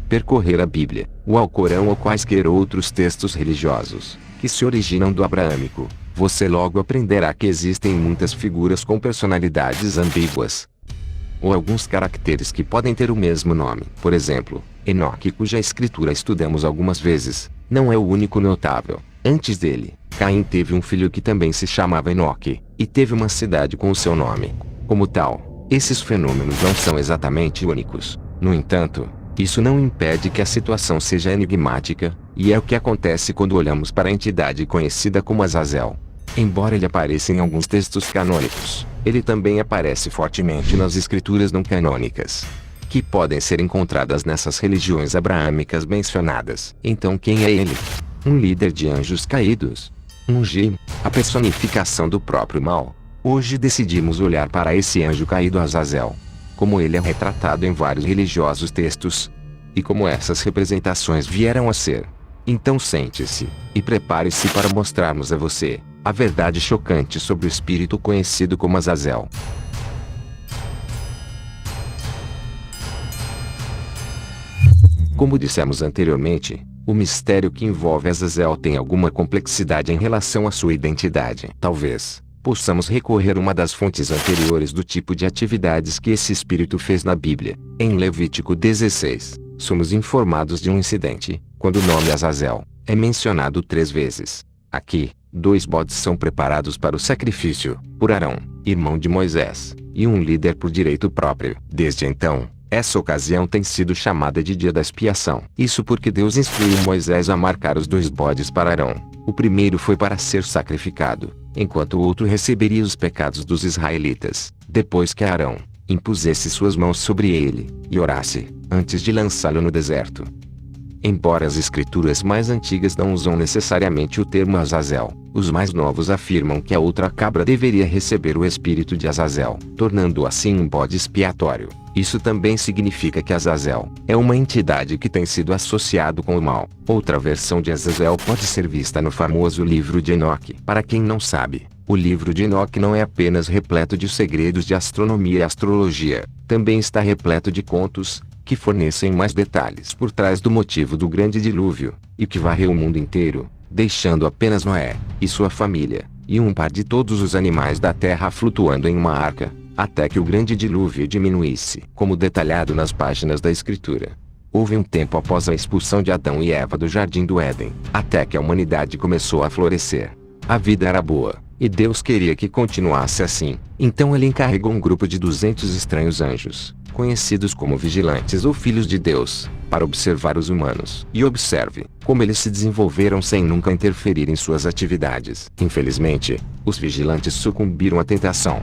percorrer a Bíblia, o Alcorão ou quaisquer outros textos religiosos, que se originam do abraâmico, você logo aprenderá que existem muitas figuras com personalidades ambíguas, ou alguns caracteres que podem ter o mesmo nome. Por exemplo, Enoque, cuja escritura estudamos algumas vezes, não é o único notável. Antes dele, Caim teve um filho que também se chamava Enoque, e teve uma cidade com o seu nome. Como tal, esses fenômenos não são exatamente únicos. No entanto, isso não impede que a situação seja enigmática, e é o que acontece quando olhamos para a entidade conhecida como Azazel. Embora ele apareça em alguns textos canônicos, ele também aparece fortemente nas escrituras não canônicas, que podem ser encontradas nessas religiões abraâmicas mencionadas. Então quem é ele? Um líder de anjos caídos? Um jinn, a personificação do próprio mal? Hoje decidimos olhar para esse anjo caído Azazel, como ele é retratado em vários religiosos textos, e como essas representações vieram a ser. Então sente-se, e prepare-se para mostrarmos a você a verdade chocante sobre o espírito conhecido como Azazel. Como dissemos anteriormente, o mistério que envolve Azazel tem alguma complexidade em relação à sua identidade. Talvez possamos recorrer a uma das fontes anteriores do tipo de atividades que esse espírito fez na Bíblia. Em Levítico 16, somos informados de um incidente, quando o nome Azazel é mencionado 3 vezes. Aqui, 2 bodes são preparados para o sacrifício, por Arão, irmão de Moisés, e um líder por direito próprio. Desde então, essa ocasião tem sido chamada de Dia da Expiação. Isso porque Deus instruiu Moisés a marcar os 2 bodes para Arão. O primeiro foi para ser sacrificado, enquanto o outro receberia os pecados dos israelitas, depois que Arão impusesse suas mãos sobre ele, e orasse, antes de lançá-lo no deserto. Embora as escrituras mais antigas não usam necessariamente o termo Azazel, os mais novos afirmam que a outra cabra deveria receber o espírito de Azazel, tornando-o assim um bode expiatório. Isso também significa que Azazel é uma entidade que tem sido associado com o mal. Outra versão de Azazel pode ser vista no famoso livro de Enoque. Para quem não sabe, o livro de Enoque não é apenas repleto de segredos de astronomia e astrologia, também está repleto de contos, que fornecem mais detalhes por trás do motivo do grande dilúvio, e que varreu o mundo inteiro, deixando apenas Noé e sua família, e um par de todos os animais da terra flutuando em uma arca, até que o grande dilúvio diminuísse. Como detalhado nas páginas da escritura, houve um tempo após a expulsão de Adão e Eva do jardim do Éden, até que a humanidade começou a florescer. A vida era boa, e Deus queria que continuasse assim. Então ele encarregou um grupo de 200 estranhos anjos, conhecidos como vigilantes ou filhos de Deus, para observar os humanos. E observe como eles se desenvolveram sem nunca interferir em suas atividades. Infelizmente, os vigilantes sucumbiram à tentação,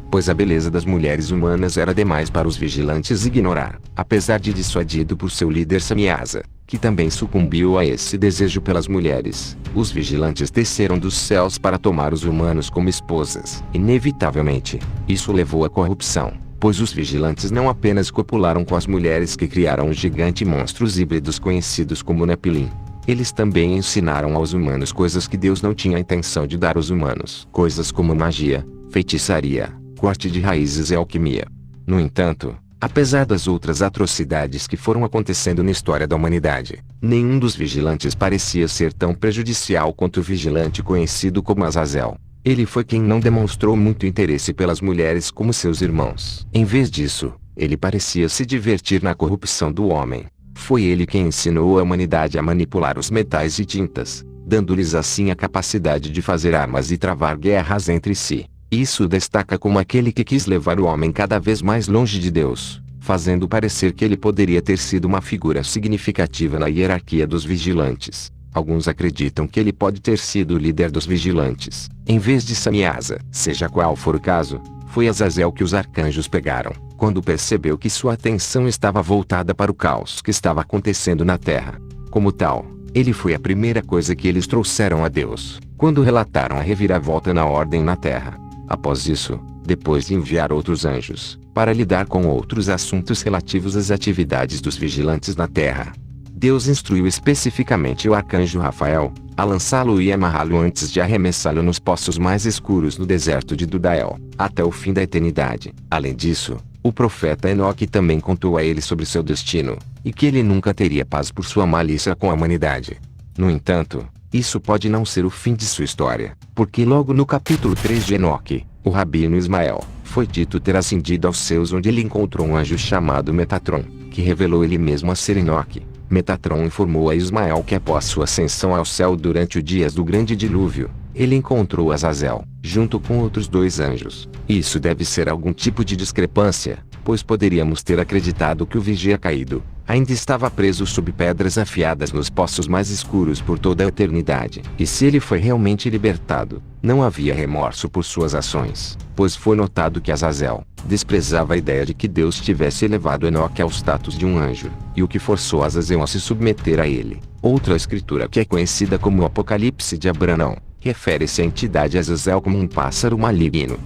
pois a beleza das mulheres humanas era demais para os vigilantes ignorar. Apesar de dissuadido por seu líder Samiasa, que também sucumbiu a esse desejo pelas mulheres, os vigilantes desceram dos céus para tomar os humanos como esposas. Inevitavelmente, isso levou à corrupção, pois os vigilantes não apenas copularam com as mulheres que criaram os gigantes monstros híbridos conhecidos como Nepilim, eles também ensinaram aos humanos coisas que Deus não tinha a intenção de dar aos humanos. Coisas como magia, feitiçaria, corte de raízes e alquimia. No entanto, apesar das outras atrocidades que foram acontecendo na história da humanidade, nenhum dos vigilantes parecia ser tão prejudicial quanto o vigilante conhecido como Azazel. Ele foi quem não demonstrou muito interesse pelas mulheres como seus irmãos. Em vez disso, ele parecia se divertir na corrupção do homem. Foi ele quem ensinou a humanidade a manipular os metais e tintas, dando-lhes assim a capacidade de fazer armas e travar guerras entre si. Isso destaca como aquele que quis levar o homem cada vez mais longe de Deus, fazendo parecer que ele poderia ter sido uma figura significativa na hierarquia dos vigilantes. Alguns acreditam que ele pode ter sido o líder dos vigilantes, em vez de Samiasa. Seja qual for o caso, foi Azazel que os arcanjos pegaram, quando percebeu que sua atenção estava voltada para o caos que estava acontecendo na terra. Como tal, ele foi a primeira coisa que eles trouxeram a Deus, quando relataram a reviravolta na ordem na terra. Após isso, depois de enviar outros anjos, para lidar com outros assuntos relativos às atividades dos vigilantes na terra, Deus instruiu especificamente o arcanjo Rafael, a lançá-lo e amarrá-lo antes de arremessá-lo nos poços mais escuros no deserto de Dudael, até o fim da eternidade. Além disso, O profeta Enoque também contou a ele sobre seu destino, e que ele nunca teria paz por sua malícia com a humanidade. No entanto, isso pode não ser o fim de sua história, porque logo no capítulo 3 de Enoque, o rabino Ismael, foi dito ter ascendido aos céus, onde ele encontrou um anjo chamado Metatron, que revelou ele mesmo a ser Enoque. Metatron informou a Ismael que após sua ascensão ao céu durante os dias do grande dilúvio, ele encontrou Azazel, junto com outros 2 anjos. Isso deve ser algum tipo de discrepância, pois poderíamos ter acreditado que o vigia caído ainda estava preso sob pedras afiadas nos poços mais escuros por toda a eternidade. E se ele foi realmente libertado, não havia remorso por suas ações, pois foi notado que Azazel desprezava a ideia de que Deus tivesse elevado Enoque ao status de um anjo, e o que forçou Azazel a se submeter a ele. Outra escritura que é conhecida como o Apocalipse de Abraão, refere-se à entidade Azazel como um pássaro maligno,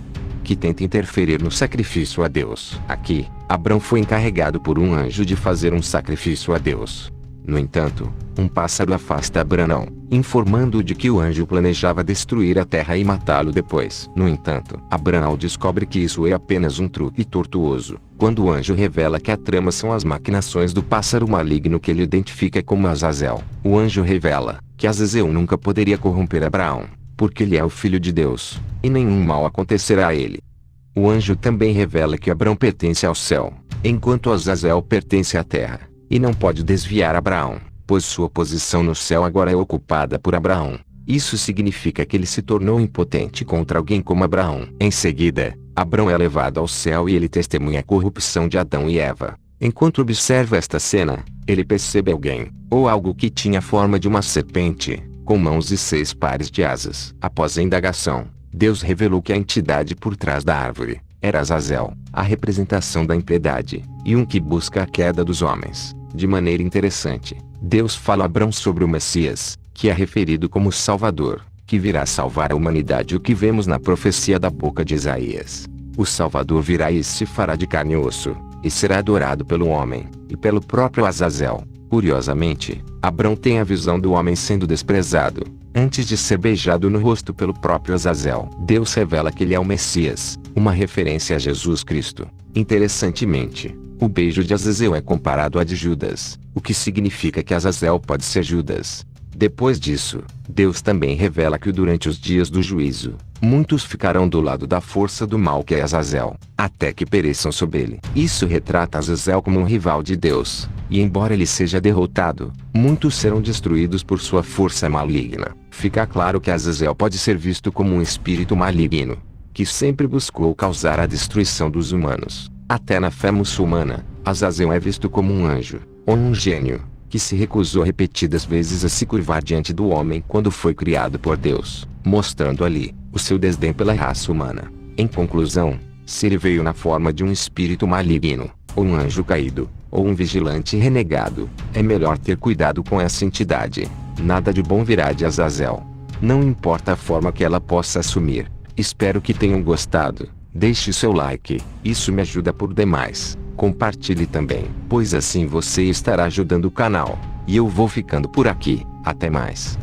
que tenta interferir no sacrifício a Deus. Aqui, Abrão foi encarregado por um anjo de fazer um sacrifício a Deus. No entanto, um pássaro afasta Abraão, informando-o de que o anjo planejava destruir a terra e matá-lo depois. No entanto, Abraão descobre que isso é apenas um truque tortuoso, quando o anjo revela que a trama são as maquinações do pássaro maligno que ele identifica como Azazel. O anjo revela que Azazel nunca poderia corromper Abraão, porque ele é o filho de Deus, e nenhum mal acontecerá a ele. O anjo também revela que Abrão pertence ao céu, enquanto Azazel pertence à terra, e não pode desviar Abraão, pois sua posição no céu agora é ocupada por Abraão. Isso significa que ele se tornou impotente contra alguém como Abraão. Em seguida, Abrão é levado ao céu e ele testemunha a corrupção de Adão e Eva. Enquanto observa esta cena, ele percebe alguém, ou algo que tinha a forma de uma serpente, com mãos e 6 pares de asas. Após a indagação, Deus revelou que a entidade por trás da árvore era Azazel, a representação da impiedade, e um que busca a queda dos homens. De maneira interessante, Deus fala a Abrão sobre o Messias, que é referido como Salvador, que virá salvar a humanidade, o que vemos na profecia da boca de Isaías. O Salvador virá e se fará de carne e osso, e será adorado pelo homem, e pelo próprio Azazel. Curiosamente, Abrão tem a visão do homem sendo desprezado, antes de ser beijado no rosto pelo próprio Azazel. Deus revela que ele é o Messias, uma referência a Jesus Cristo. Interessantemente, o beijo de Azazel é comparado a de Judas, o que significa que Azazel pode ser Judas. Depois disso, Deus também revela que durante os dias do juízo, muitos ficarão do lado da força do mal que é Azazel, até que pereçam sob ele. Isso retrata Azazel como um rival de Deus, e embora ele seja derrotado, muitos serão destruídos por sua força maligna. Fica claro que Azazel pode ser visto como um espírito maligno, que sempre buscou causar a destruição dos humanos. Até na fé muçulmana, Azazel é visto como um anjo, ou um gênio, que se recusou repetidas vezes a se curvar diante do homem quando foi criado por Deus, mostrando ali o seu desdém pela raça humana. Em conclusão, se ele veio na forma de um espírito maligno, ou um anjo caído, ou um vigilante renegado, é melhor ter cuidado com essa entidade. Nada de bom virá de Azazel. Não importa a forma que ela possa assumir. Espero que tenham gostado. Deixe seu like, isso me ajuda por demais. Compartilhe também, pois assim você estará ajudando o canal. E eu vou ficando por aqui. Até mais.